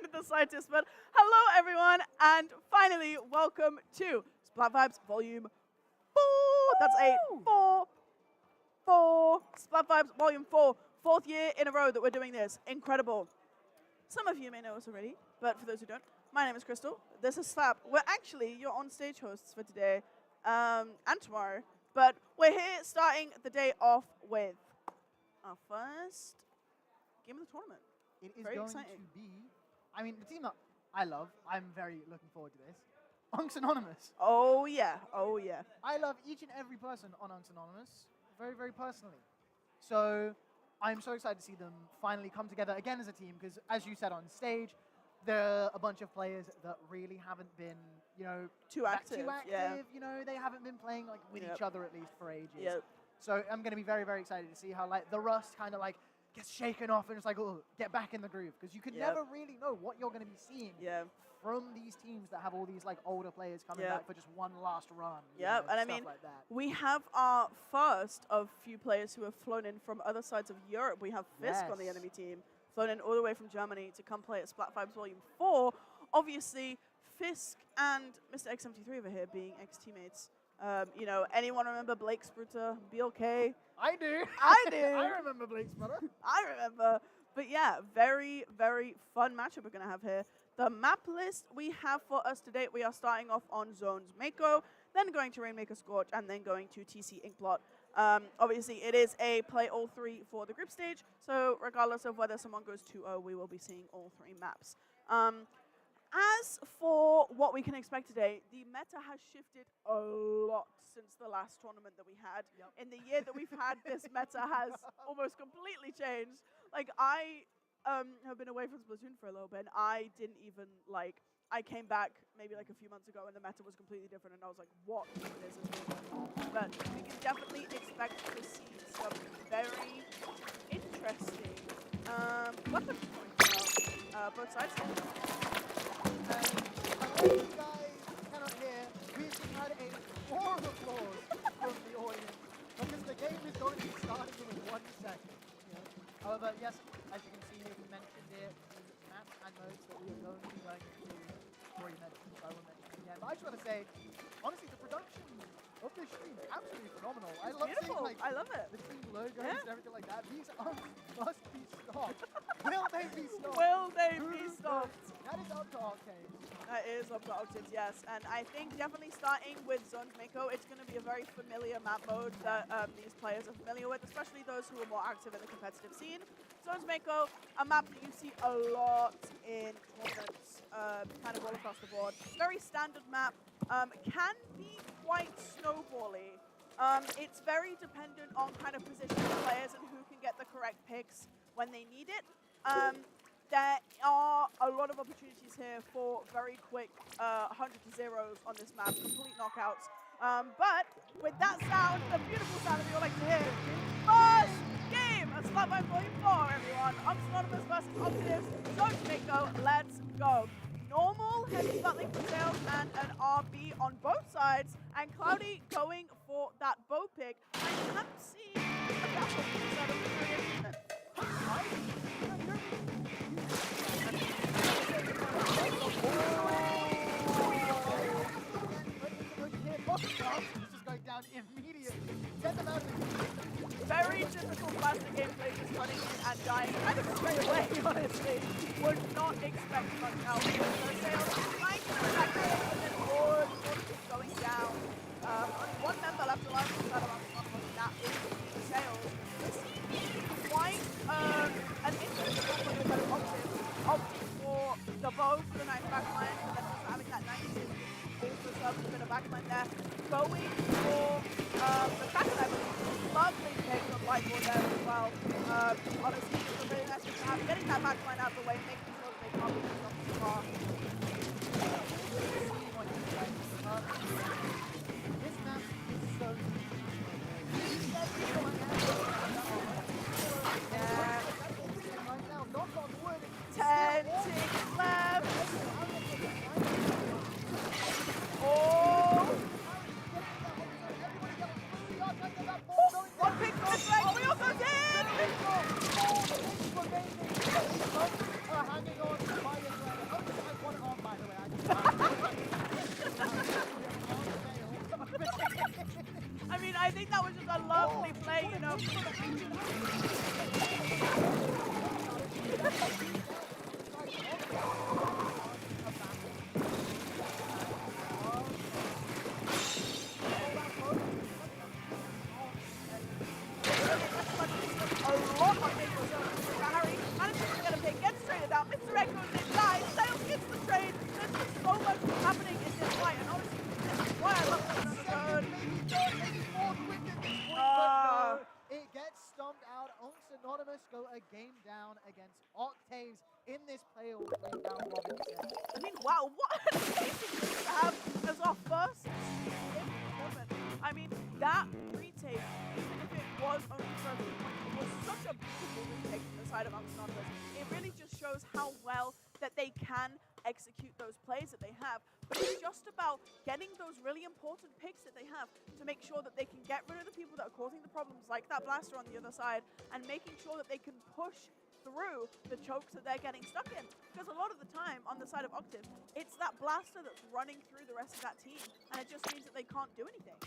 and the scientist. But hello, everyone, and finally, welcome to Splat Vibes Volume 4. That's a 4. Splat Vibes Volume 4. 4th year in a row that we're doing this. Incredible. Some of you may know us already, but for those who don't, my name is Crystal. This is Slap. We're actually your on-stage hosts for today and tomorrow, but we're here starting the day off with our first game of the tournament. It is very going exciting. to be, I mean, the team that I love, I'm very looking forward to this, Unks Anonymous. Oh yeah, oh yeah. I love each and every person on Unks Anonymous very, very personally. So I'm so excited to see them finally come together again as a team, because as you said on stage, there are a bunch of players that really haven't been, you know, Too active, yeah. You know, they haven't been playing like with each other at least for ages. Yep. So I'm going to be very, very excited to see how like the rust kind of like gets shaken off and it's like, oh, get back in the groove, because you can never really know what you're going to be seeing from these teams that have all these like older players coming back for just one last run. Yeah, and I mean, like that. we have our first of few players who have flown in from other sides of Europe. We have Fisk on the enemy team, flown in all the way from Germany to come play at Splat Vibes Volume 4. Obviously, Fisk and Mr. X73 over here being ex-teammates. You know, anyone remember Blake Spruter, BLK? I do. I do. I remember Blake's brother. I remember. But yeah, very, very fun matchup we're going to have here. The map list we have for us today, we are starting off on Zones Mako, then going to Rainmaker Scorch, and then going to TC Inkblot. Obviously, it is a play all three for the group stage, so regardless of whether someone goes 2-0, we will be seeing all three maps. As for what we can expect today, the meta has shifted a lot since the last tournament that we had. In the year that we've had, this meta has almost completely changed. Like, I have been away from Splatoon for a little bit, and I didn't even, like, I came back maybe like a few months ago, and the meta was completely different, and I was like, what even is this game? But we can definitely expect to see some very interesting weapon points out both sides. I know you guys cannot hear, we've had a roar of applause from the audience, because the game is going to be starting in 1 second. However, yes, as you can see here, we mentioned it, the maps and modes that we are going to be going through, already mentioned, so I will mention it again. But I just want to say, honestly, the production of this stream is absolutely phenomenal. I love seeing, like, I love it. the team logos and everything like that. These must be stopped. Will they be stopped? Will they be stopped? That is up to Arcade. That is up to Octave, yes. And I think definitely starting with Zones Mako, it's going to be a very familiar map mode that these players are familiar with, especially those who are more active in the competitive scene. Zones Mako, a map that you see a lot in tournaments, kind of all across the board. Very standard map, can be quite snowbally. It's very dependent on kind of positioning players and who can get the correct picks when they need it. There are a lot of opportunities here for very quick 100 to zeros on this map, complete knockouts. But with that sound, the beautiful sound that we all like to hear, first game of Splat Vibes Volume 4, everyone. Unks Anonymous versus Octaves, Zones Mako, let's go. Normal heavy battling for Tails and an RB on both sides, and Cloudy going for that bow pick. I can't see a gap on the side of the area. This is going down immediately. Get them out of the Very typical plastic gameplay, just running in and dying kind of straight away, honestly. Would not expect much else. So Sales trying to attack them, and then Lord is going down. Only one member left alive from that around that is Sales. This is quite an interesting one for the Octave. Opting for the bow for the nice backline, and then also having that 96 also serves a bit of backline there. Going for the backline, lovely pick from Whiteboard there as well. Honestly, it's a really nice thing to have. Getting that backline out of the way, making sure that they can't be pushed off too far. This map is so yeah. 10 ticks left. One pick for the flag, we also did! hanging on by a thread. think that was just a lovely play, you know. A lot on Mako zone. Harry manages to get a pick, gets traded out. Mr. Red goes in, dies, Sales gets the trade. There's just so much happening in this fight, and honestly, this is why I love this on the third. Maybe more quick at this point, but no, it gets stomped out. Unks Anonymous go a game down against Octaves in this playoff round robin set. I mean, wow, what an amazing thing to have as our first moment. I mean, that retake, even if it was only for a few points, it was such a beautiful retake from the side of Unks Anonymous. It really just shows how well that they can execute those plays that they have. But it's just about getting those really important picks that they have to make sure that they can get rid of the people that are causing the problems, like that blaster on the other side, and making sure that they can push through the chokes that they're getting stuck in. Because a lot of the time, on the side of Octave, it's that blaster that's running through the rest of that team, and it just means that they can't do anything.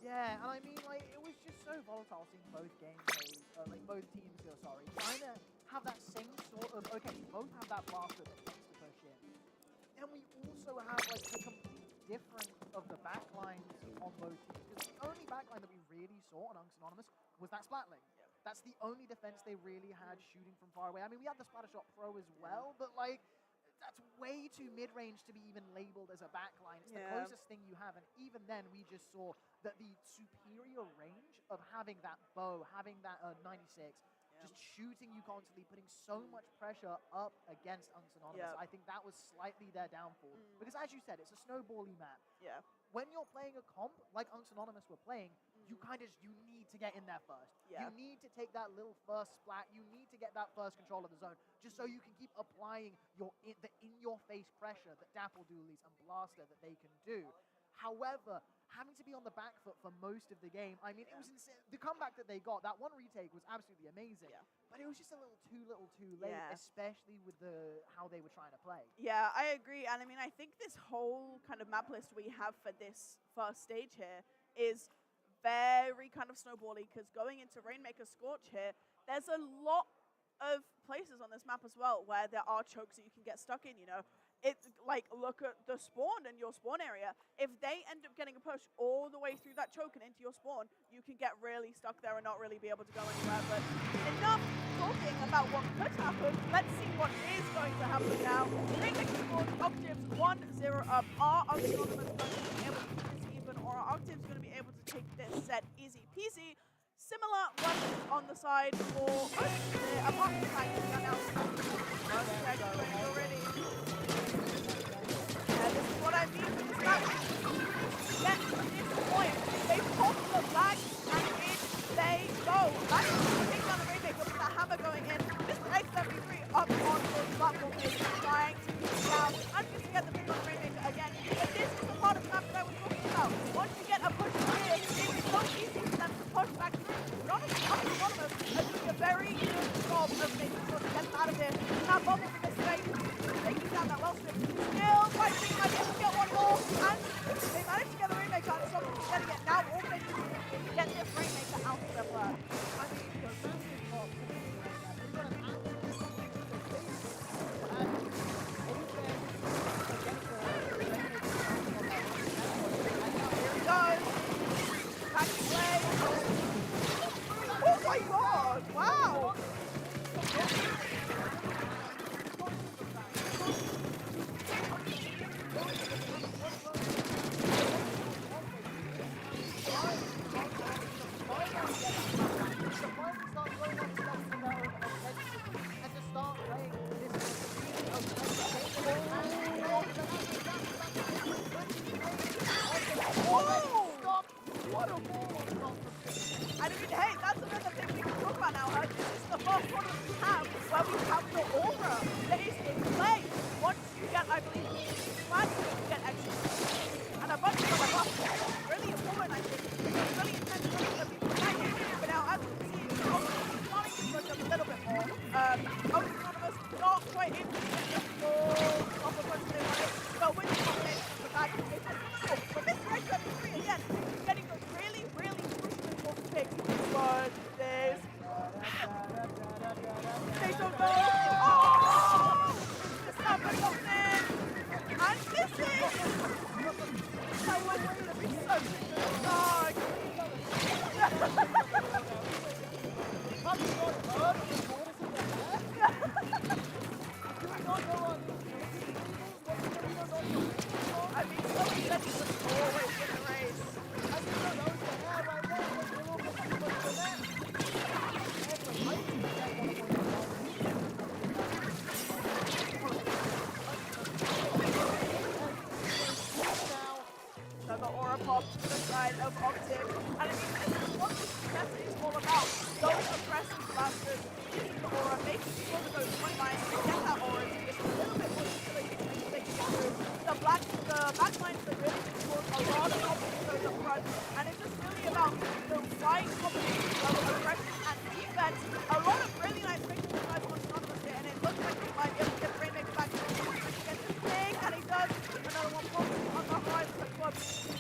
Yeah, and I mean, like, it was just so volatile seeing both gameplays, like both teams go, sorry, trying to have that same sort of, okay, we both have that blaster that tends to push in. And we also have, like, the complete difference of the backlines on both teams. Because the only backline that we really saw on Unks Anonymous was that Splat lane. Yeah. That's the only defense they really had shooting from far away. I mean, we had the Splattershot Pro as well, but, like, that's way too mid-range to be even labeled as a backline. It's the closest thing you have, and even then, we just saw that the superior range of having that bow, having that 96, just shooting you constantly, putting so much pressure up against Unks Anonymous. I think that was slightly their downfall. Because as you said, it's a snowbally map. Yeah. When you're playing a comp like Unks Anonymous were playing, you need to get in there first. Yeah. You need to take that little first splat. You need to get that first control of the zone, just so you can keep applying the in-your-face pressure that Dapple Doolies and Blaster that they can do. However, having to be on the back foot for most of the game, I mean, it was insane. The comeback that they got, that one retake was absolutely amazing. But it was just a little too late, especially with how they were trying to play. Yeah, I agree. And I mean, I think this whole kind of map list we have for this first stage here is very kind of snowbally, because going into Rainmaker Scorch here, there's a lot of places on this map as well where there are chokes that you can get stuck in, you know. It's like, look at the spawn in your spawn area. If they end up getting a push all the way through that choke and into your spawn, you can get really stuck there and not really be able to go anywhere. But enough talking about what could happen. Let's see what is going to happen now. Rainmaker Scorch, Octaves 1-0 up. Are Unks Anonymous going to be able to keep this even, or are Octaves going to be able to take this set easy peasy? Similar weapons on the side for most apart from the fact that we are now already. Yeah, this is what I mean with this match. Get to this point, they pop the flag, and in they go. That is the take down the Rainmaker with the hammer going in. Mr. X73 up on the platform is trying to keep it down. And just to get the pick on the Rainmaker again. But this is the part of the map that I was talking about. Once you get a push here, it is so easy for them to push back through. Honestly, Unks Anonymous are doing a very good job of making sure to get them out of here. That bubble from Mr. X, taking down that well strip. Still fighting, might be able to get one more. And they managed to get the Rainmaker out of something. Getting it now. All they need to do is get this Rainmaker out of their flag. I mean, the massive top. We've got an absolute oh my god! Wow! What a ball! And I mean, hey, that's another thing we can talk about now. This is the first one we have where we have the aura that is in play. Once you get, I believe, Splat, you get extra. And a bunch of other buffs. Really important, I think. It's really intense for people attacking. But now, as we can see, it's starting to push up a little bit more. Unks Anonymous not quite able to get the full off of what they wanted. But with the combination of the back, it's just but this Red 73 again, getting those really, really another aura pop to the side of Optic. And I mean, this is what this meta is all about. Those aggressive blasters using the aura, making sure that those front lines can get that aura to just a little bit more circulating to make sure they can get through. The back lines that really just cause a lot of problems to those up front. And it's just really about the right combination of aggression and defense. A lot of really nice things from the guys on Anonymous here, and it looks like he might be able to get Rainmaker back to the thing, and he does. Another one pops on the horizon, but Club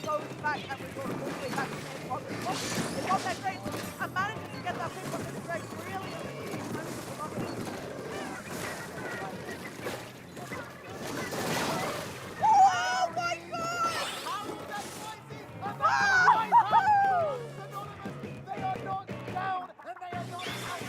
goes back, and we go all the way back to his pocket. It's on their great, and manages to get that pick on this Greg really oh my god! How is that spicy? And that's right hand. Anonymous, they are not down, and they are not out.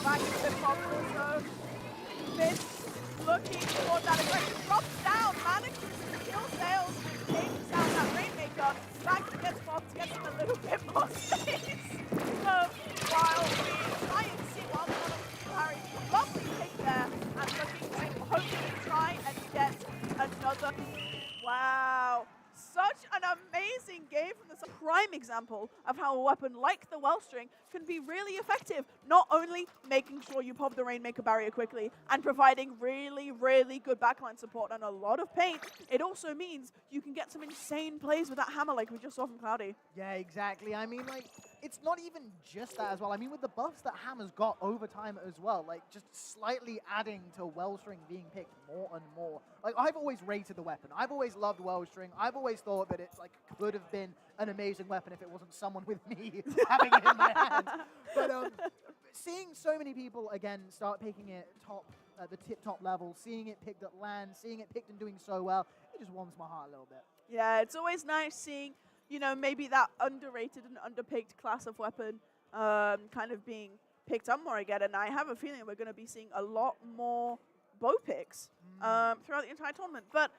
Back to the popular zone. Fist looking for that aggression. Drops down, manages to kill Sails and takes down that Rainmaker. Back gets popped, gets him a little bit more space. So while we try and see Harry, lovely pick there, and looking to hopefully try and get another. Wow. Such an amazing game from the prime example of how a weapon like the Wellstring can be really effective. Not only making sure you pop the Rainmaker barrier quickly and providing really, really good backline support and a lot of paint, it also means you can get some insane plays with that hammer like we just saw from Cloudy. Yeah, exactly. I mean, like, it's not even just that as well. I mean, with the buffs that Hammer's got over time as well, like, just slightly adding to Wellstring being picked more and more. Like, I've always rated the weapon. I've always loved Wellstring. I've always thought that it, like, could have been an amazing weapon if it wasn't someone with me having it in my hand. But seeing so many people, again, start picking it at the tip-top level, seeing it picked at LAN, seeing it picked and doing so well, it just warms my heart a little bit. Yeah, it's always nice seeing, you know, maybe that underrated and underpicked class of weapon kind of being picked up more again. And I have a feeling we're going to be seeing a lot more bow picks throughout the entire tournament. But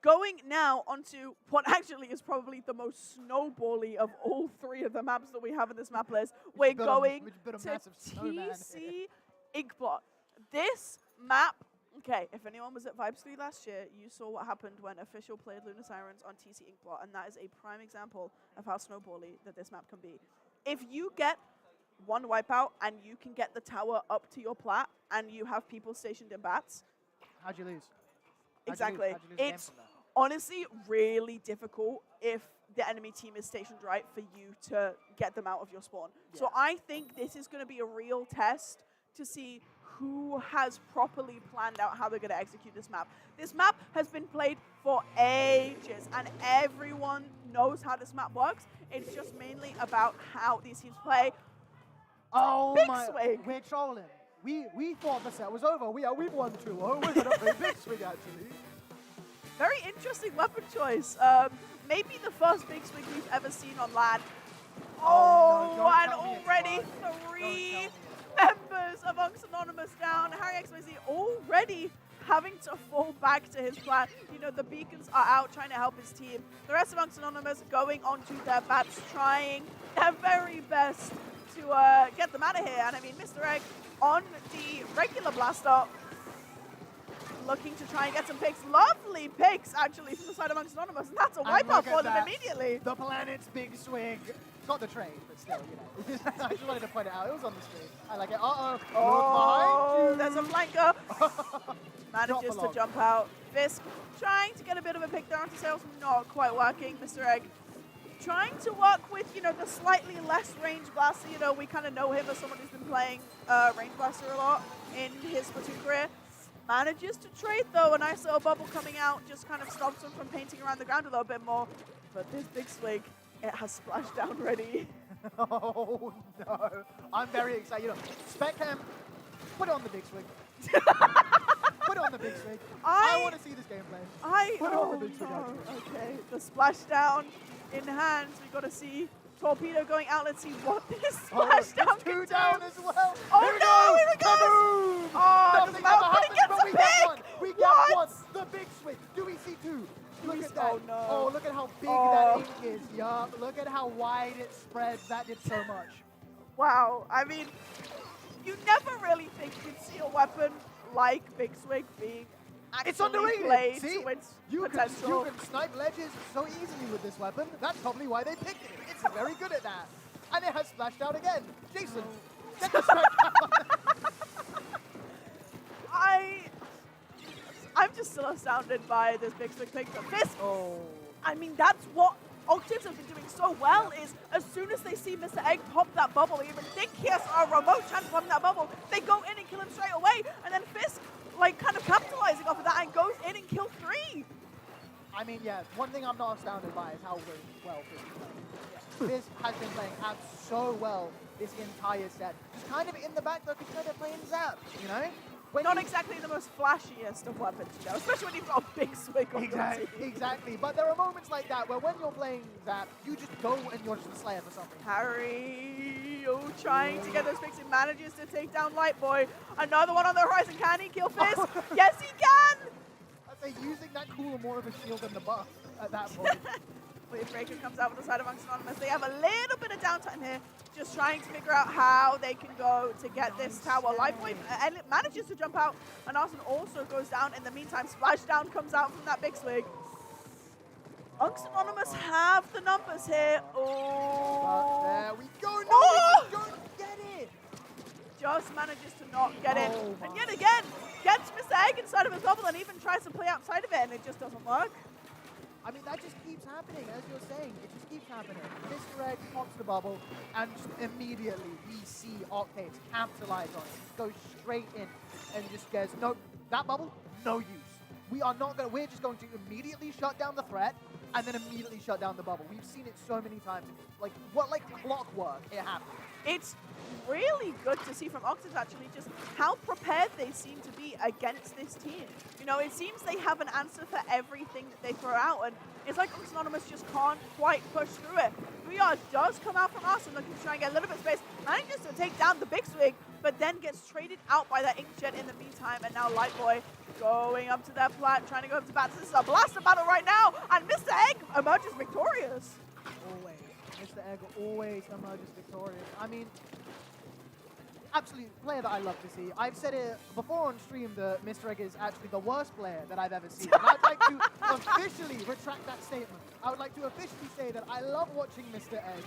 going now onto what actually is probably the most snowbally of all three of the maps that we have in this map list, we're going to TC Inkblot. This map, okay, if anyone was at Vibes 3 last year, you saw what happened when Official played Lunar Sirens on TC Inkblot, and that is a prime example of how snowbally that this map can be. If you get one wipeout and you can get the tower up to your plat and you have people stationed in bats. How'd you lose? Exactly. It's honestly really difficult if the enemy team is stationed right for you to get them out of your spawn. Yeah. So I think this is going to be a real test to see who has properly planned out how they're going to execute this map. This map has been played for ages, and everyone knows how this map works. It's just mainly about how these teams play. Oh big my! swing. We're trolling. We thought the set was over. We've won 2-0. We're gonna play big swing actually. Very interesting weapon choice. Maybe the first big swing we've ever seen on LAN. Oh, no, and already 3 members amongst Anonymous down. Harry XYZ already having to fall back to his plan. You know, the beacons are out trying to help his team. The rest amongst Anonymous going onto their bats, trying their very best to get them out of here. And I mean, Mr. Egg on the regular blaster, looking to try and get some picks. Lovely picks, actually, from the side amongst Anonymous. And that's a wipeout for them immediately. The planet's big swing. It's not the trade, but still, you know. I just wanted to point it out. It was on the screen. I like it. Uh-oh. Oh, there's a flanker. Manages to jump out. Fisk trying to get a bit of a pick there onto Sails. Not quite working. Mr. Egg trying to work with, you know, the slightly less range blaster. You know, we kind of know him as someone who's been playing range blaster a lot in his Splatoon career. Manages to trade, though. A nice little bubble coming out just kind of stops him from painting around the ground a little bit more. But this big swing, it has splashdown ready. Oh, no. I'm very excited. You know, Speckham, put it on the big swing. Put it on the big swing. I want to see this gameplay. Put it on the big swing, actually. Okay, the splashdown in hand. We got to see Torpedo going out. Let's see what this Oh, splashdown it's can two do. down as well. Oh Here no, we here it go. goes. Kaboom! Oh, Nothing doesn't matter, ever but he happens, gets but a we get pick. one. We get What? one. The big swing. Do we see two? Look at that. Oh no. Oh, look at how big Oh. that ink is. Yup. Look at how wide it spreads. That did so much. Wow. I mean, you never really think you'd see a weapon like Big Swig being It's actually underrated. played See? to its You potential. can snipe ledges so easily with this weapon. That's probably why they picked it. It's very good at that. And it has splashed out again. Jason, get the strike down. I'm just still astounded by this Big Swig pick. But this, Oh. I mean, that's what Octaves have been doing so well is as soon as they see Mr. Egg pop that bubble, even think he has a remote chance of popping that bubble, they go in and kill him straight away. And then Fisk, like, kind of capitalizing off of that and goes in and kills 3. I mean, yeah, one thing I'm not astounded by is how well Fisk is playing. Fisk has been playing out so well this entire set. Just kind of in the back, though, because they're playing Zap, you know? When Not you- exactly the most flashiest of weapons, you know, especially when you've got a Big Swig on your team. Exactly. But there are moments like that where when you're playing Zap, you just go and you're just a slayer for something. Harry, trying to get those picks. He manages to take down Lightboy. Another one on the horizon. Can he kill Fisk? Yes, he can! I'd say using that cooler more of a shield than the buff at that point. Wave Breaker comes out with the side of Anonymous. They have a little bit of downtime here, just trying to figure out how they can go to get this tower. Lightboy manages to jump out, and Arson also goes down. In the meantime, Splashdown comes out from that Big Swig. Anonymous have the numbers here. But Oh, there we go. No, Oh! we just don't get it. just manages to not get it. Oh And my. yet again, gets Mr. Egg inside of his bubble and even tries to play outside of it, and it just doesn't work. I mean, that just keeps happening, as you're saying. It just keeps happening. Mr. Egg pops the bubble, and just immediately we see Octaves capitalize on it. Go straight in and just goes, nope, that bubble, no use. We're just going to immediately shut down the threat and then immediately shut down the bubble. We've seen it so many times. Like clockwork, it happens. It's really good to see from Octaves actually just how prepared they seem to be against this team. You know, it seems they have an answer for everything that they throw out, and it's like Anonymous just can't quite push through it. 3R does come out from us and looking to try and get a little bit of space, manages to take down the Big Swig, but then gets traded out by that Inkjet in the meantime, and now Lightboy going up to their Splat, trying to go up to bats. This is a blaster battle right now, and Mr. Egg emerges victorious. Always. Mr. Egg always emerges victorious. I mean, absolutely player that I love to see. I've said it before on stream that Mr. Egg is actually the worst player that I've ever seen. And I'd like to officially retract that statement. I would like to officially say that I love watching Mr. Egg.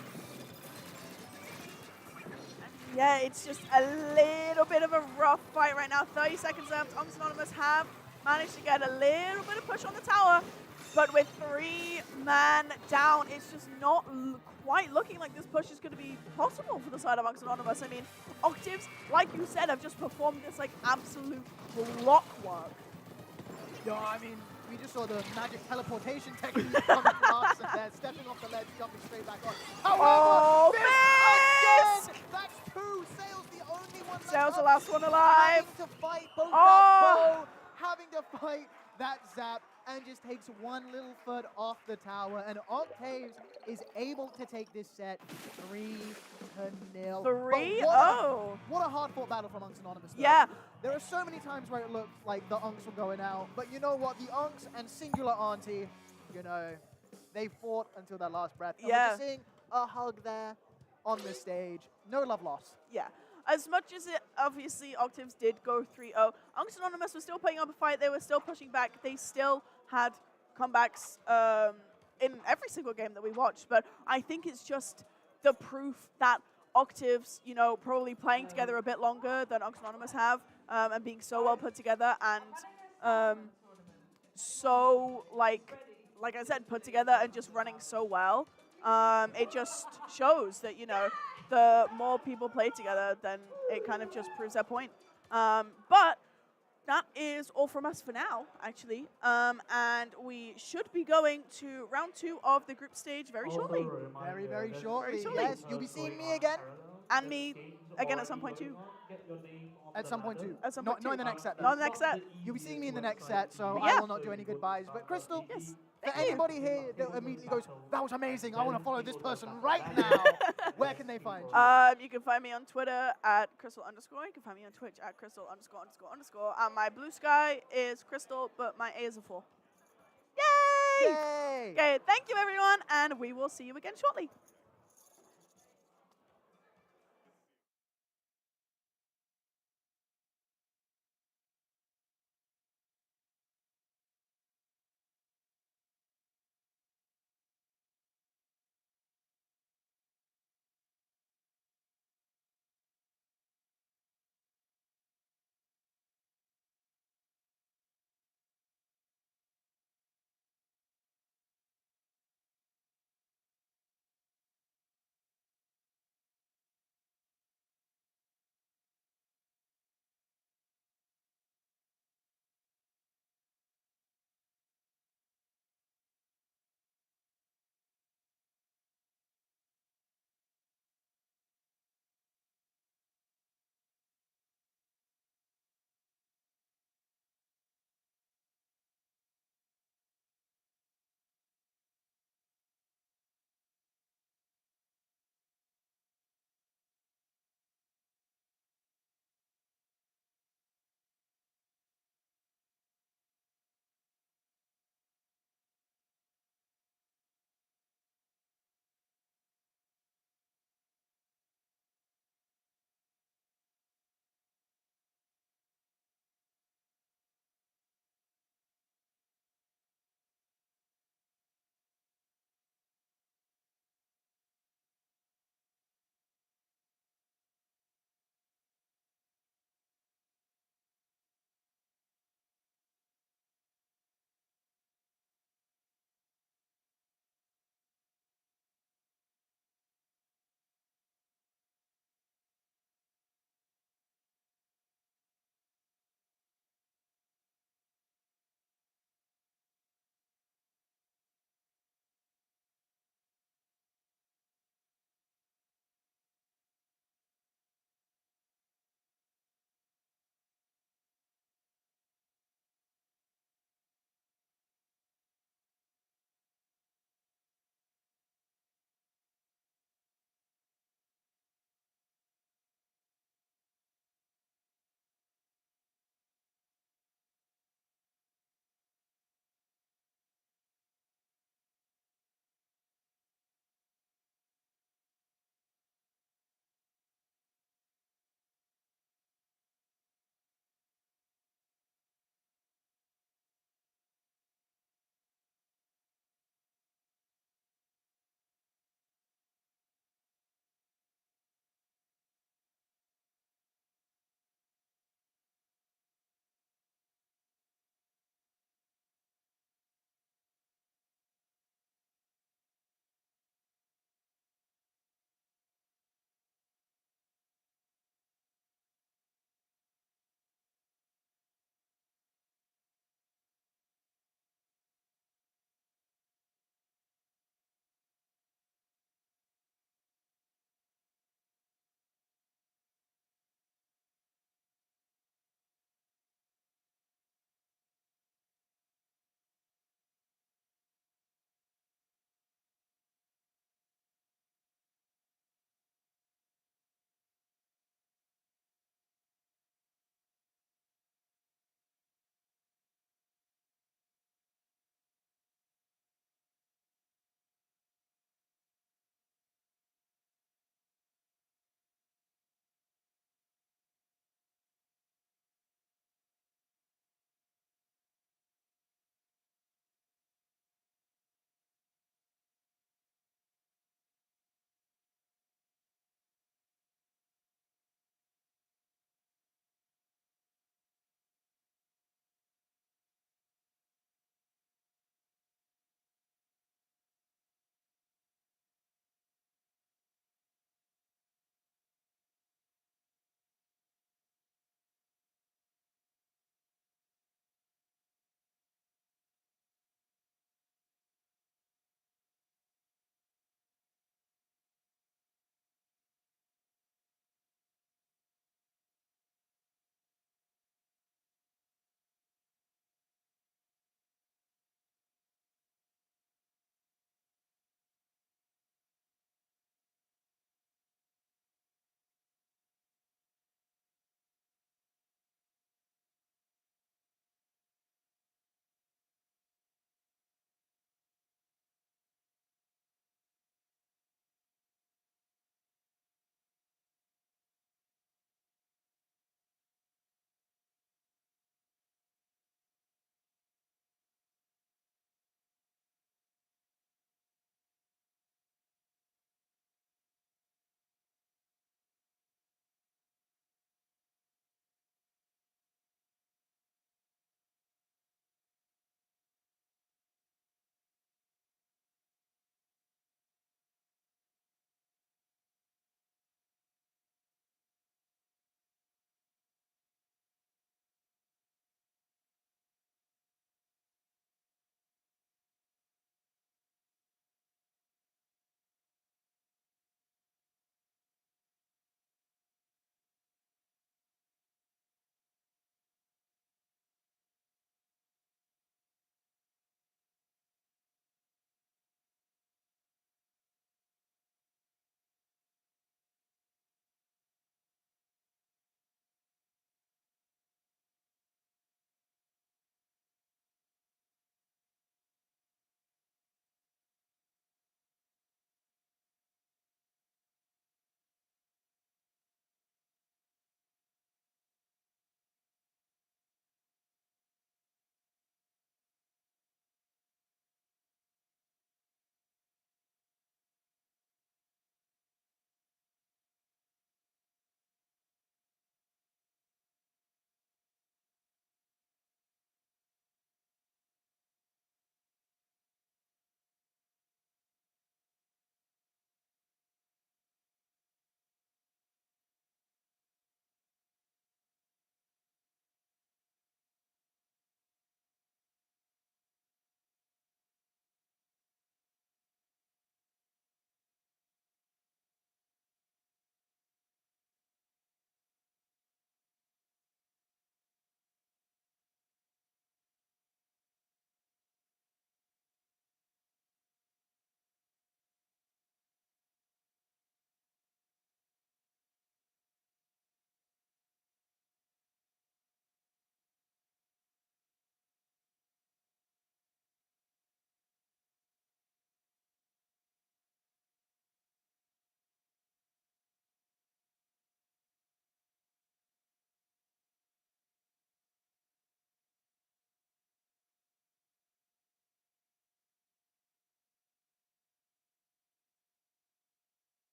Yeah, it's just a little bit of a rough fight right now. 30 seconds left. Anonymous have managed to get a little bit of push on the tower, but with 3 man down, it's just not quite looking like this push is going to be possible for the side of Anonymous. I mean, Octaves, like you said, have just performed this like absolute clockwork. Yo, I mean, we just saw the magic teleportation technique coming from us, and they're stepping off the ledge, jumping straight back on. Oh, this Fisk! again! That's 2. Sail's the only one left Sail's the up. last one alive. Having to fight both Oh! that bow, having to fight that zap, and just takes one little foot off the tower, and Octaves is able to take this set 3-0. 3? But Oh. what a hard-fought battle from Unks Anonymous, though. Yeah. There are so many times where it looked like the Unks were going out, but you know what? The Unks and Singular Auntie, you know, they fought until their last breath. And Yeah. we're just seeing a hug there on the stage. No love lost. Yeah. As much as it obviously Octaves did go 3-0, Unks Anonymous was still putting up a fight. They were still pushing back. They still had comebacks in every single game that we watched. But I think it's just the proof that Octaves, you know, probably playing together a bit longer than Unks Anonymous have, and being so well put together and so like I said, put together and just running so well. It just shows that, you know, the more people play together, then it kind of just proves their point. But that is all from us for now, actually. And we should be going to round 2 of the group stage very shortly. Very, very shortly. shortly. Yes, you'll be seeing me again. And me again at some point too. At some point too. At some not, point not in too. the next set though. Not in the next set. You'll be seeing me in the next set, so But I yeah. will not do any goodbyes. But Crystal, Yes. for Thank you. anybody here that immediately goes, that was amazing, I want to follow this person right now, where can they find you? You can find me on Twitter at Crystal_. You can find me on Twitch at Crystal____. And my blue sky is Crystal, but my A is a 4. Yay! Yay! Okay, thank you everyone, and we will see you again shortly.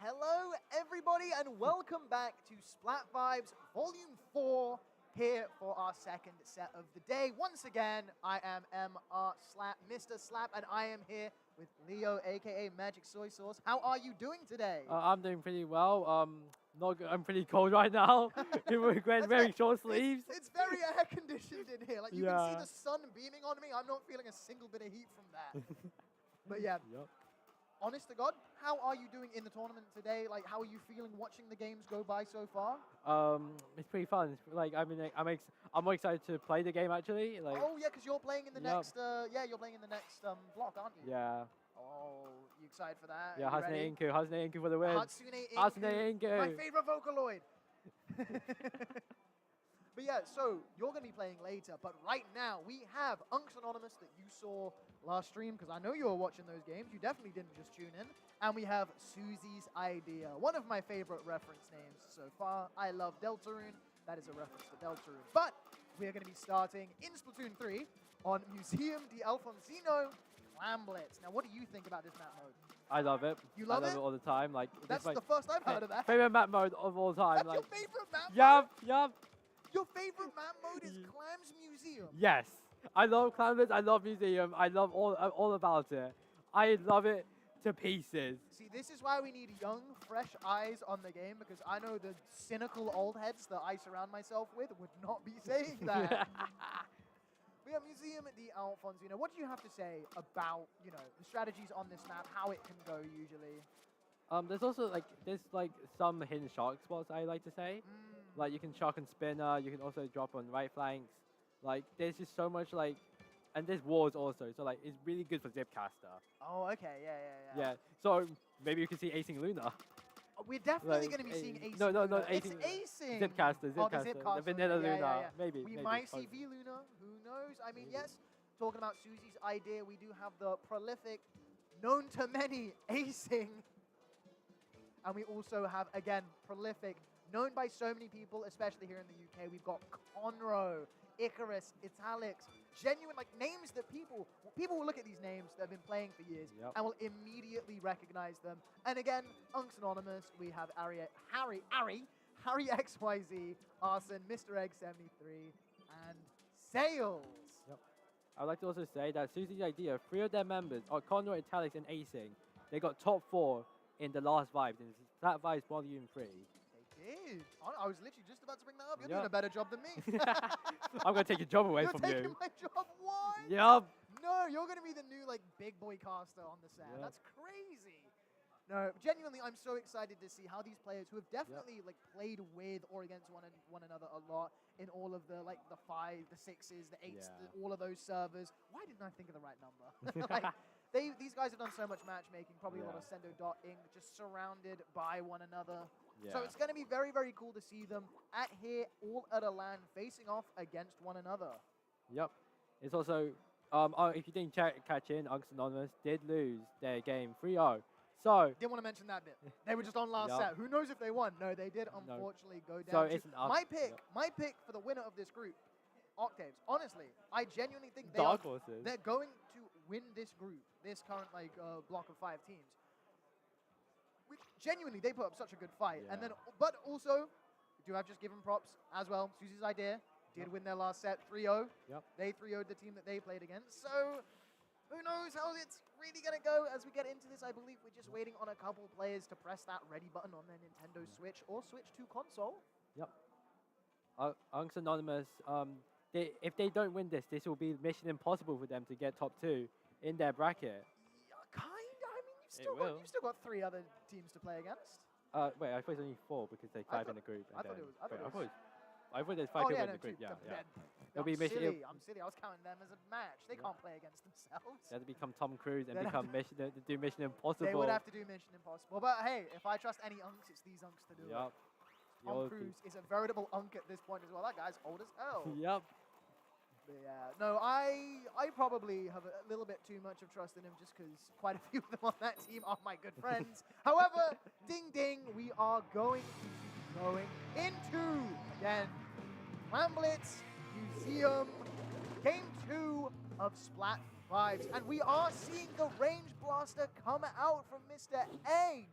Hello, everybody, and welcome back to Splat Vibes Volume 4 here for our second set of the day. Once again, I am Mr. Slap, and I am here with Leo, aka Magic Soy Sauce. How are you doing today? I'm doing pretty well. Not good. I'm pretty cold right now. We're wearing short sleeves. It's very air conditioned in here. Like you can see Yeah. the sun beaming on me. I'm not feeling a single bit of heat from that. But yeah. Yep. Honest to God, how are you doing in the tournament today? Like, how are you feeling watching the games go by so far? It's pretty fun. It's like I'm more excited to play the game actually. Like, Oh yeah, because you're playing in the Yep. next. You're playing in the next block, aren't you? yeah, Oh, you excited for that? yeah. Are you ready? Hatsune Inku for the win. Hatsune Inku, my Inku. favorite Vocaloid. But yeah, so you're going to be playing later, but right now we have Unks Anonymous that you saw last stream, because I know you were watching those games. You definitely didn't just tune in. And we have Susie's Idea, one of my favorite reference names so far. I love Deltarune. That is a reference to Deltarune. But we are going to be starting in Splatoon 3 on Museum di Alfonsino Clamblitz. Now, what do you think about this map mode? I love it. You love I it? love it all the time. Like That's it's the first I've heard of that. favorite map mode of all time. That's like, your favorite map mode? yup. Your favorite map mode is Clam's Museum? Yes. I love Clamblitz. I love Museum. I love all about it. I love it to pieces. See, this is why we need young, fresh eyes on the game, because I know the cynical old heads that I surround myself with would not be saying that. We have Museum di Alfonsino. What do you have to say about, the strategies on this map, how it can go usually? There's also there's some hidden shark spots I like to say. Like you can shark and spinner. You can also drop on right flanks. Like there's just so much and there's walls also. So like it's really good for Zipcaster. Oh, okay, yeah. Yeah. So maybe you can see acing Luna. We're definitely Like, going to be seeing acing. no, Luna. acing- It's acing. Zipcaster. Oh, the Zipcaster The vanilla Luna. Luna. Yeah, yeah. Maybe. We maybe, might see possibly. V Luna. Who knows? I mean, Maybe. yes. Talking about Susie's Idea, we do have the prolific, known to many, acing. And we also have, again, prolific, known by so many people, especially here in the UK. We've got Conro, Icarus, Italix, genuine names that people will look at these names that have been playing for years and will immediately recognize them. And again, Unks Anonymous, we have Harry XYZ, Arson, Mr. Egg 73, and Sales. I'd like to also say that Susie's Idea, 3 of their members are Conroy, Italix, and Acing. They got top 4 in the last Vibes, in Splat Vibes Volume 3. They did. I was literally just about to bring that up. You're Yep. doing a better job than me. I'm going to take your job away You're from taking you. my job. Why? Yup. No, you're going to be the new big boy caster on the set. Yep. That's crazy. No, genuinely, I'm so excited to see how these players who have definitely played with or against one another a lot in all of the the 5, the 6s, the 8s, Yeah. all of those servers. Why didn't I think of the right number? These guys have done so much matchmaking, probably a lot of Sendo.ing, just surrounded by one another. So it's going to be very, very cool to see them here, all at a LAN, facing off against one another. Yep. It's also, if you didn't catch in, Unks Anonymous did lose their game 3-0. So Didn't want to mention that bit. They were just on last Yup. set. Who knows if they won? No, they did unfortunately go down. So to- it's an up. my pick for the winner of this group, Octaves. Honestly, I genuinely think Dark Horses. they're going to win this group, this current block of 5 teams. Which genuinely they put up such a good fight, and then but also do have just given props as well. Susie's Idea did win their last set 3-0. Yep. They 3-0'd the team that they played against. So who knows how it's really going to go as we get into this. I believe we're just waiting on a couple players to press that ready button on their Nintendo Switch or switch to console. Yep. Unks Anonymous, if they don't win this will be mission impossible for them to get top 2 in their bracket. Yeah, kind of. I mean, will. you've still got 3 other teams to play against. Wait, I thought it's only 4 because there's 5 in the group. I thought it was. I thought there's 5 people in the group. Yeah. It'll be mission. I'm silly. I was counting them as a match. They can't play against themselves. They have to become Tom Cruise and They'd have do Mission Impossible. They would have to do Mission Impossible. But hey, if I trust any unks, it's these unks to do Yup. it. Tom Cruise is a veritable unk at this point as well. That guy's old as hell. Yup. But yeah, no, I probably have a little bit too much of trust in him just because quite a few of them on that team are my good friends. However, ding ding, we are going into, again, Clamblitz Museum, Game 2 of Splat Vibes. And we are seeing the Range Blaster come out from Mr. Egg.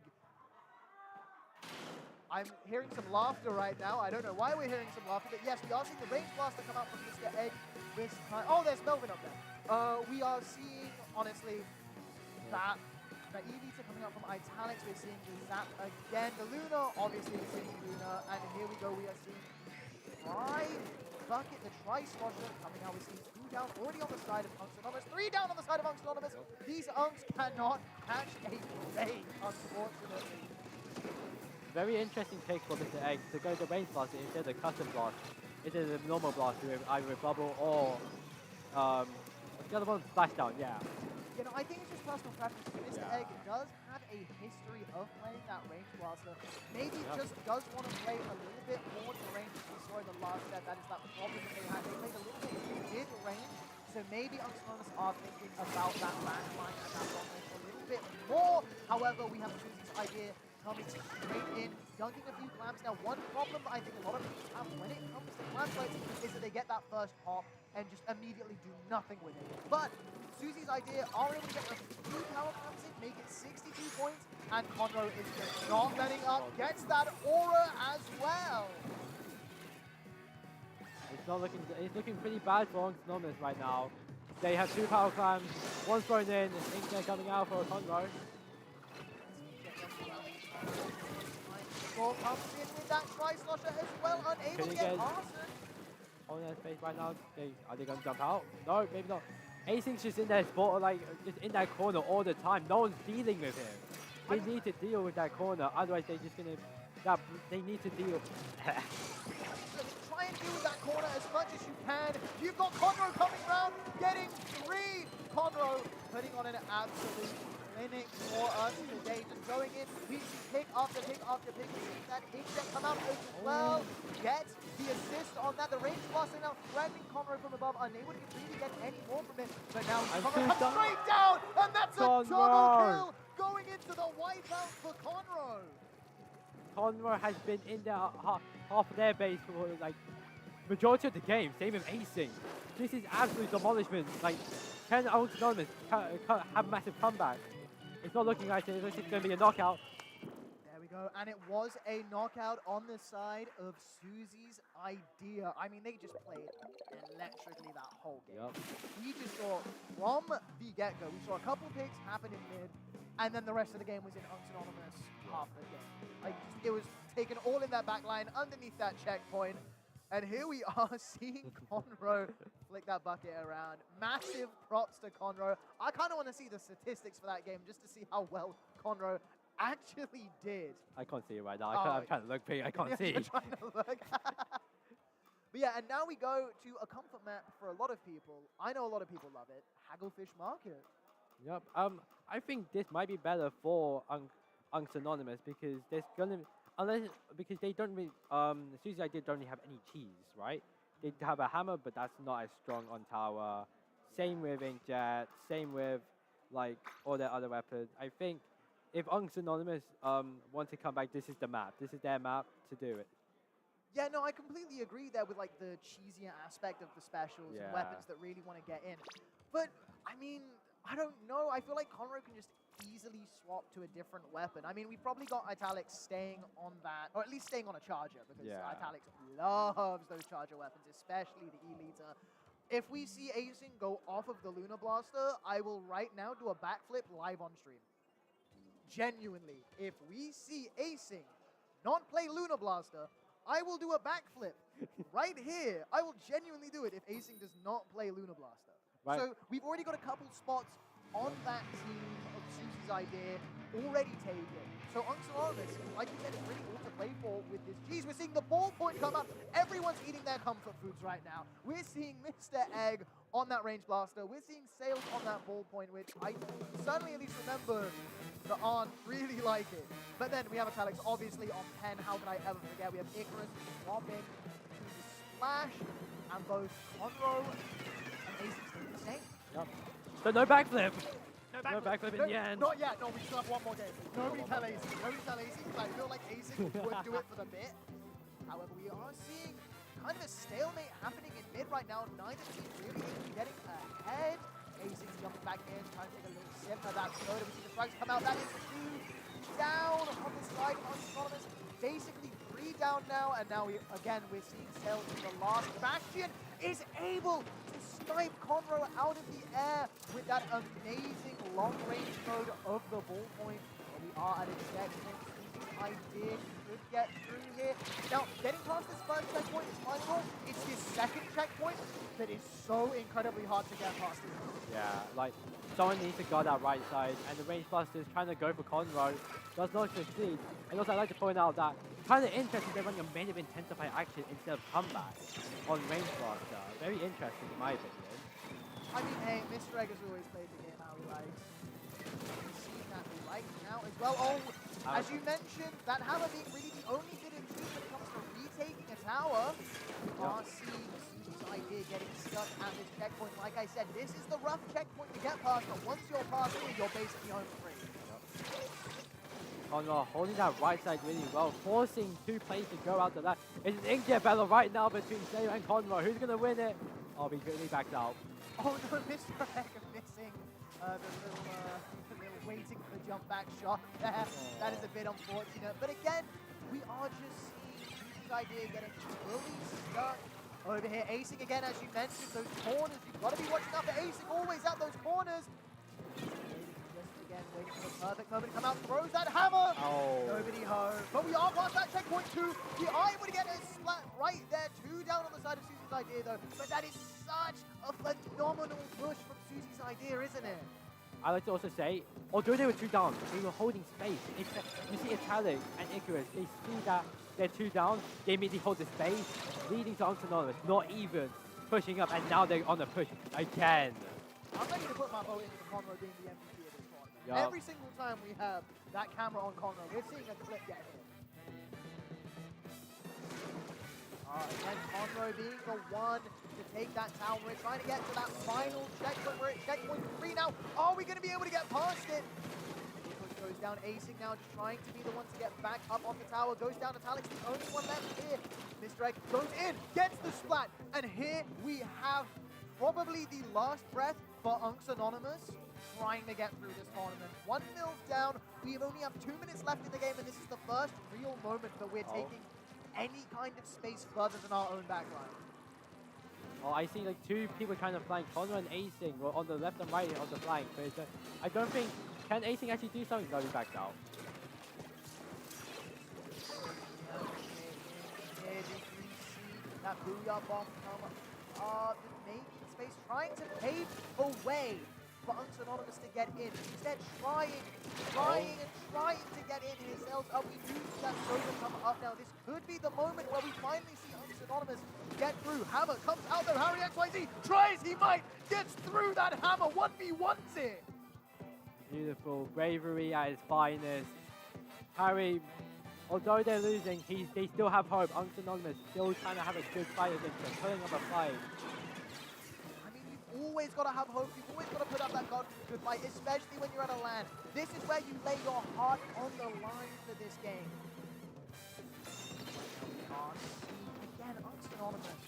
I'm hearing some laughter right now. I don't know why we're hearing some laughter, but yes, we are seeing the range blaster come out from Mr. Egg this time. Oh, there's Melvin up there. We are seeing, honestly, that E-Liter coming out from Italics. We're seeing the Zap again. The Luna, obviously we're seeing Luna, and here we go. We are seeing Bucket, the Tri-Slosher coming out. We're seeing 2 down already on the side of Unks Anonymous. 3 down on the side of Unks Anonymous. These Unks cannot catch a break, unfortunately. Very interesting pick for Mr. Egg to go the range blaster instead of the custom blast. Instead of the normal blaster with either a bubble or what's the other one? Splashdown, yeah. You know, I think it's just personal preference. Mr. Egg does have a history of playing that range blaster. Maybe just does want to play a little bit more to range as we saw in the last set. That is that problem that they had. They played a little bit mid-range. So maybe Unks Anonymous are thinking about that backline and that long range a little bit more. However, we have Susie's idea coming straight in, dunking a few clams. Now, one problem that I think a lot of people have when it comes to clam plates is that they get that first pop and just immediately do nothing with it. But Susie's idea are able to get a few power clams in, make it 62 points, and Conroe is just not letting up, gets that aura as well. It's looking pretty bad for Unks Anonymous right now. They have 2 power clams, one's thrown in, and Ink they're coming out for a Conroe. Ball comes in with that Tri-Slosher as well, unable to get Arson. On their space right now. Are they going to jump out? No, maybe not. Asing's just in their spot, like just in that corner all the time. No one's dealing with him. They need to deal with that corner, otherwise they're just gonna. They need to deal. Try and deal with that corner as much as you can. You've got Conroe coming round, getting 3. Conroe putting on an absolute clinic for us today. Just going in, we see pick after pick after pick. We see that Inkjet come out as well. Get the assist on that. The range blaster now threatening Conroe from above, unable to really get any more from it. But now Conroe comes straight down, and that's a double kill going into the wipeout for Conroe. Conroe has been in there half of their base for like majority of the game. Same with Acing. This is absolute demolishment. Like, can Unks Anonymous have massive comeback? It's not looking like it. It's going to be a knockout. There we go. And it was a knockout on the side of Susie's idea. I mean, they just played electrically that whole game. Yep. We just saw from the get-go, we saw a couple picks happen in mid, and then the rest of the game was in Unks Anonymous half the game. Like, it was taken all in that back line, underneath that checkpoint. And here we are seeing Conroe flick that bucket around. Massive props to Conroe. I kind of want to see the statistics for that game just to see how well Conroe actually did. I can't see it right now. I'm trying to look big. I can't see. You're trying to look. But yeah, and now we go to a comfort map for a lot of people. I know a lot of people love it. Hagglefish Market. Yep. I think this might be better for Unks Anonymous because there's gonna because they don't really Susie's idea don't really have any cheese, right? They have a hammer, but that's not as strong on tower. Same with Inkjet. Same with like all their other weapons. I think if Unks Anonymous want to come back, this is the map. This is their map to do it. Yeah, no, I completely agree there with like the cheesier aspect of the specials and weapons that really want to get in. But I mean, I don't know. I feel like Conroe can just easily swap to a different weapon. I mean, we've probably got Italics staying on that, or at least staying on a charger, because Italics loves those charger weapons, especially the E-Liter. If we see Acing go off of the Luna Blaster, I will right now do a backflip live on stream. Genuinely, if we see Acing not play Luna Blaster, I will do a backflip right here. I will genuinely do it if Acing does not play Luna Blaster. Right. So we've already got a couple spots on that team of Susie's idea already taken. So Unks Anonymous, like you said, is really all to play for with this cheese. We're seeing the ball point come up. Everyone's eating their comfort foods right now. We're seeing Mr. Egg on that range blaster. We're seeing Sales on that ball point, which I certainly at least remember the Arn really like it. But then we have Italics obviously on Pen. How can I ever forget? We have Icarus swapping to the Splash, and both Conroe and Acing stay the same. Yep. So no backflip. No backflip in the end. Not yet. No, we still have one more game. Nobody tell Acing. Nobody tell Acing. I feel like Acing would do it for the bit. However, we are seeing kind of a stalemate happening in mid right now. Neither team really getting ahead. Acing's jumping back in, trying to take a little sip of that soda. We see the strikes come out. That is 2 down on the side of Unks Anonymous. basically 3 down now, and now we're seeing Sales in the last. Bastion is able to snipe Conroe out of the air with that amazing long-range mode of the ball point. But we are at a checkpoint. Idea could get through here. Now, getting past this first checkpoint is fine. It's this second checkpoint that is so incredibly hard to get past. Yeah, like someone needs to guard that right side, and the range buster is trying to go for Conroe, does not succeed. And also, I'd like to point out that kind of interesting they're running a massive intensify action instead of comeback on range buster. Very interesting in my opinion. I mean, hey, Mr. Egg has always played the game how he likes. We've seen that right now as well. Oh, as you mentioned, that hammer being really the only bit of truth when it comes to retaking a tower. We are seeing Suzu's idea getting stuck at this checkpoint. Like I said, this is the rough checkpoint to get past, but once you're past it, you're basically home free. Conroe holding that right side really well, forcing two players to go out to that. It's an inkjet battle right now between Sayo and Conroe. Who's going to win it? Oh, he quickly backed out. Oh no, Mr. Egg missing the little waiting for the jump back shot there. Oh. That is a bit unfortunate. But again, we are just seeing Suzu's idea getting fully stuck over here. Acing again, as you mentioned, those corners. You've got to be watching out for Acing, always at those corners. Just again, waiting for the perfect moment to come out. Throws that hammer. Oh. Nobody home. But we are past that checkpoint too. We are able to get a Splat right there. 2 down on the side of Suzu's idea though. But that is such a phenomenal push from Suzu's idea, isn't it? I like to also say, although they were 2 down, they were holding space. You see Italic and Icarus, they see that they're 2 down, they immediately hold the space, leading to Anonymous, not even pushing up, and now they're on the push again. I'm ready to put my vote into Conroe being the MVP of this tournament. Yep. Every single time we have that camera on Conroe, we're seeing a clip get hit. Again, Conroe being the one to take that tower. We're trying to get to that final checkpoint. We're at checkpoint 3 now. Are we going to be able to get past it? Nicholas goes down, acing now, just trying to be the one to get back up on the tower. Goes down, Italic's the only one left here. Mr. Egg goes in, gets the Splat, and here we have probably the last breath for Unks Anonymous trying to get through this tournament. 1-0 down. We only have 2 minutes left in the game, and this is the first real moment that we're taking any kind of space further than our own backline. Oh, I see like 2 people trying to flank. Conroe and Acing were on the left and right on the flank, but it's, I don't think, can Acing actually do something? No, he backed out. Here we see that Booyah Bomb come making space, trying to pave a way for Unks Anonymous to get in. Instead, trying to get in himself. We do see that Soda come up now. This could be the moment where we finally see Unks Anonymous get through. Hammer comes out there. Harry XYZ tries, he might, gets through that hammer. 1v1s it. Beautiful. Bravery at its finest. Harry, although they're losing, they still have hope. Unks Anonymous still trying to have a good fight against them, pulling up a fight. Always got to have hope. You've always got to put up that good fight, especially when you're at a LAN. This is where you lay your heart on the line for this game. Again, Unks Anonymous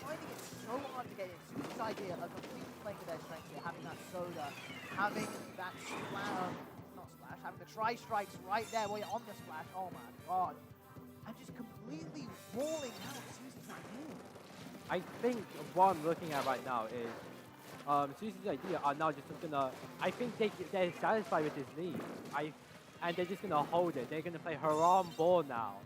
finding it so hard to get in. Suzu's idea of completely playing to their strengths here, having that Soda, having that splash, not splash, having the tri-strikes right there while you're on the splash. Oh my god. And just completely walling out Suzu's idea. I think what I'm looking at right now is Suzu's idea are now just gonna. I think they're satisfied with this lead. And they're just gonna hold it. They're gonna play haram ball now.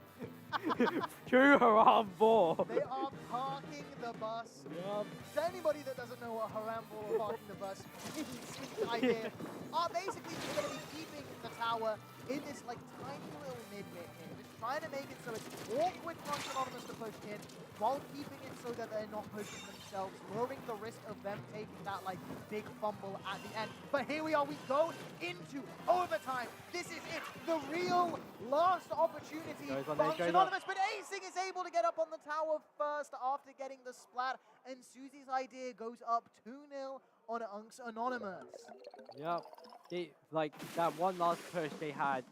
True haram ball. They are parking the bus. Yep. To anybody that doesn't know what haram ball or parking the bus idea are basically going to be keeping the tower in this like tiny little mid-wit here. Just trying to make it so it's awkward for Anonymous to push in while keeping it so that they're not pushing themselves, lowering the risk of them taking that like big fumble at the end. But here we are, we go into overtime. This is it, the real last opportunity for Anonymous, but Acing is able to get up on the tower first after getting the Splat, and Susie's idea goes up 2-0 on Unks Anonymous. Yep. They like that one last push they had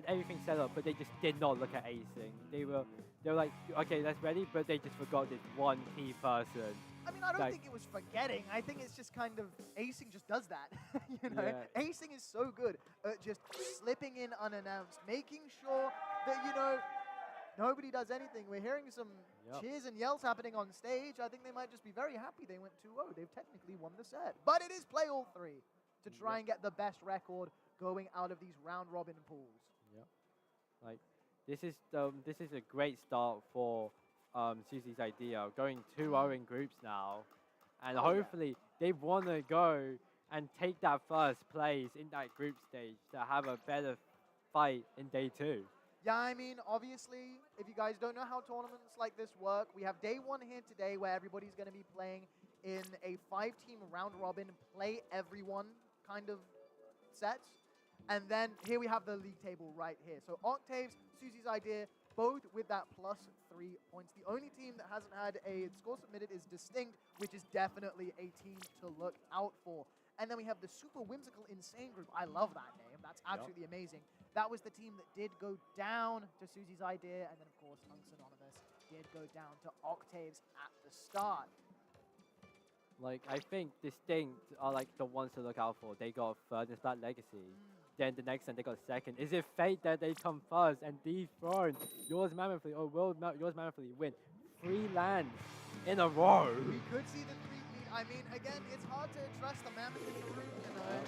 everything set up, but they just did not look at Acing. They were like, okay, that's ready, but they just forgot this one key person. I mean, I don't think it was forgetting. I think it's just kind of, Acing just does that. You know, yeah. Acing is so good at just slipping in unannounced, making sure that, you know, Nobody does anything. We're hearing some Yep. cheers and yells happening on stage. I think they might just be very happy they went 2-0. They've technically won the set. But it is play all three to try and get the best record going out of these round robin pools. Yep. Like this is a great start for Susie's idea, going 2-0 in groups now, and Oh, yeah. hopefully they want to go and take that first place in that group stage to have a better fight in day 2. Yeah, I mean, obviously, if you guys don't know how tournaments like this work, we have day 1 here today where everybody's going to be playing in a 5-team round robin, play everyone kind of sets. And then here we have the league table right here. So Octaves, Susie's idea, both with that +3 points. The only team that hasn't had a score submitted is Distinct, which is definitely a team to look out for. And then we have the super whimsical insane group. I love that name. That's absolutely amazing. That was the team that did go down to Susie's idea. And then, of course, Anonymous did go down to Octaves at the start. Like, I think Distinct are like the ones to look out for. They got 3rd in Splat Legacy. Then the next one, they got 2nd. Is it fate that they come first and dethrone Yours Mammothly, or will Yours Mammothly win 3 lands in a row? We could see the 3 lead. I mean, again, it's hard to trust the Mammoth in the room, you know,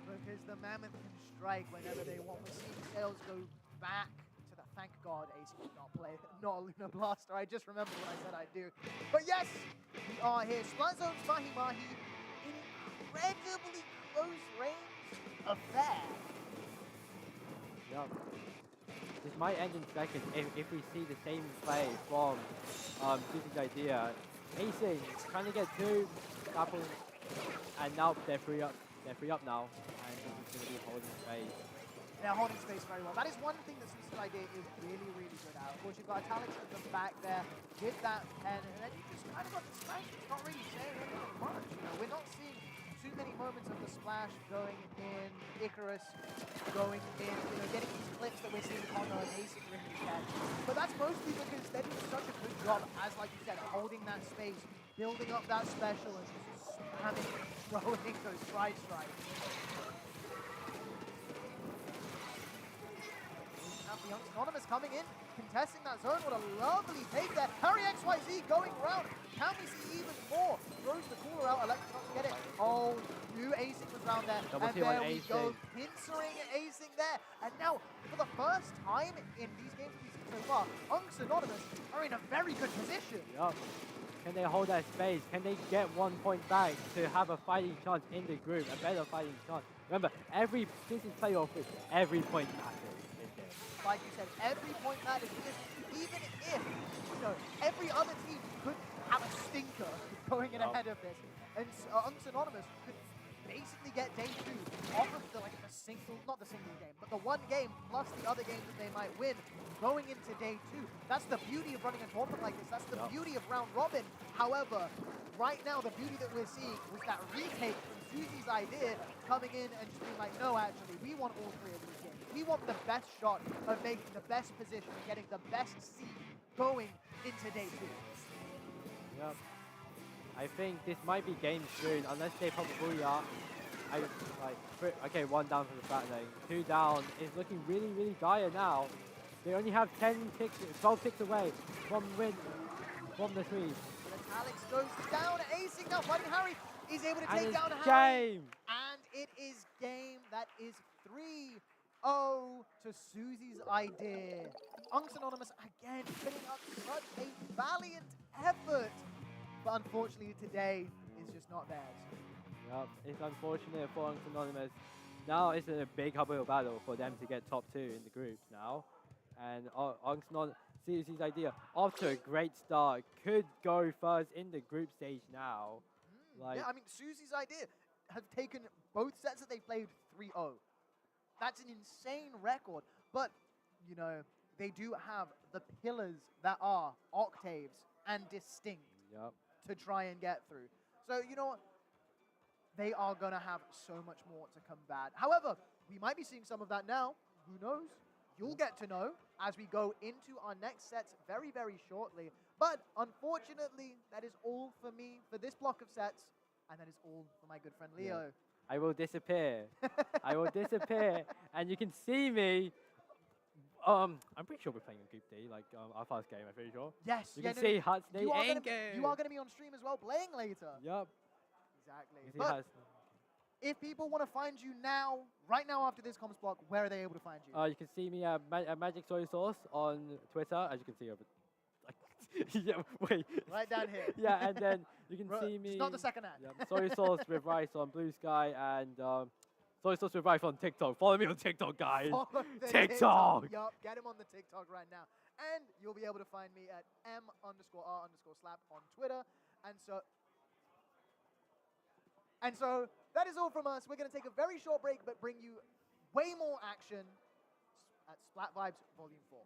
because the Mammoth can strike whenever they want. We're seeing Sales go back to the, thank God AC did not play, not a Luna Blaster. I just remembered what I said I'd do. But yes, we are here. Splat Zone's Mahi Mahi, incredibly close range affair. Yep. This might end in seconds if we see the same play from Susie's idea. Acing, trying to get 2, Apple, and now they're free up. They're free up now, and he's going to be holding space. They're holding space very well. That is one thing that Susie's idea is really, really good at. Of course, you've got Italics at the back there with that pen, and then you just kind of got the smash. It's not really saying anything much. You know, we're not seeing too many moments of the splash going in, Icarus going in, you know, getting these clips that we're seeing Connor and Acing really get. But that's mostly because they're doing such a good job, as like you said, holding that space, building up that special, and just spamming, throwing those strikes. The Anonymous coming in, contesting that zone. What a lovely take there. Harry XYZ going around. Can we see even more? Throws the cooler out. Electric not to get it. Oh, new acing was around there. Double and team there on we acing. go. Pincering acing there. And now, for the first time in these games we've seen so far, Unks Anonymous are in a very good position. Yup. Can they hold that space? Can they get 1 point back to have a fighting chance in the group? A better fighting chance. Remember, this is playoff, every point matters. Like you said, every point matters, because even if, you know, every other team could have a stinker going in ahead of this, and Unks Anonymous could basically get day 2 off of the not the single game, but the one game plus the other games that they might win going into day 2. That's the beauty of running a tournament like this. That's the beauty of round robin. However, right now the beauty that we're seeing was that retake from Susie's idea coming in and just being like, no, actually, we want all 3 of these games. We want the best shot of making the best position and getting the best seed going into day 2. Yep. I think this might be game soon, unless they pop a booyah. Okay, 1 down for the Splat lane. 2 down is looking really, really dire now. They only have 12 ticks away from win from the 3. Alex goes down, acing now, fighting Harry. Is able to And take it's down Harry. game. And it is game. That is 3-0 to Susie's idea. Unks Anonymous again putting up such a valiant effort. But unfortunately today is just not theirs. Yep, it's unfortunate for Unks Anonymous. Now it's a big uphill battle for them to get top 2 in the groups now. And Unks Anonymous, Susie's idea, off to a great start, could go first in the group stage now. Yeah, I mean, Susie's idea have taken both sets that they played 3-0. That's an insane record. But, you know, they do have the pillars that are Octaves and Distinct to try and get through. So, you know what? They are going to have so much more to combat. However, we might be seeing some of that now. Who knows? You'll get to know as we go into our next sets very, very shortly. But unfortunately, that is all for me for this block of sets. And that is all for my good friend Leo. I will disappear. I will disappear. And you can see me I'm pretty sure we're playing in Group D, like our first game. I'm pretty sure. Yes. You yeah, can see Huts the you are end gonna game. you are going to be on stream as well, playing later. Yup. Exactly. You can see But Huts. if people want to find you now, right now after this comms block, where are they able to find you? You can see me at Magic Soy Sauce on Twitter, as you can see over. Like, yeah, wait. Right down here. Yeah, and then you can see me. Just not the second ad. Yeah, soy sauce with rice on Blue Sky and soy sauce with rice on TikTok. Follow me on TikTok, guys. Follow the TikTok. Yup, get him on the TikTok right now. And you'll be able to find me at m_r_slap on Twitter. And so that is all from us. We're going to take a very short break, but bring you way more action at Splat Vibes Volume 4.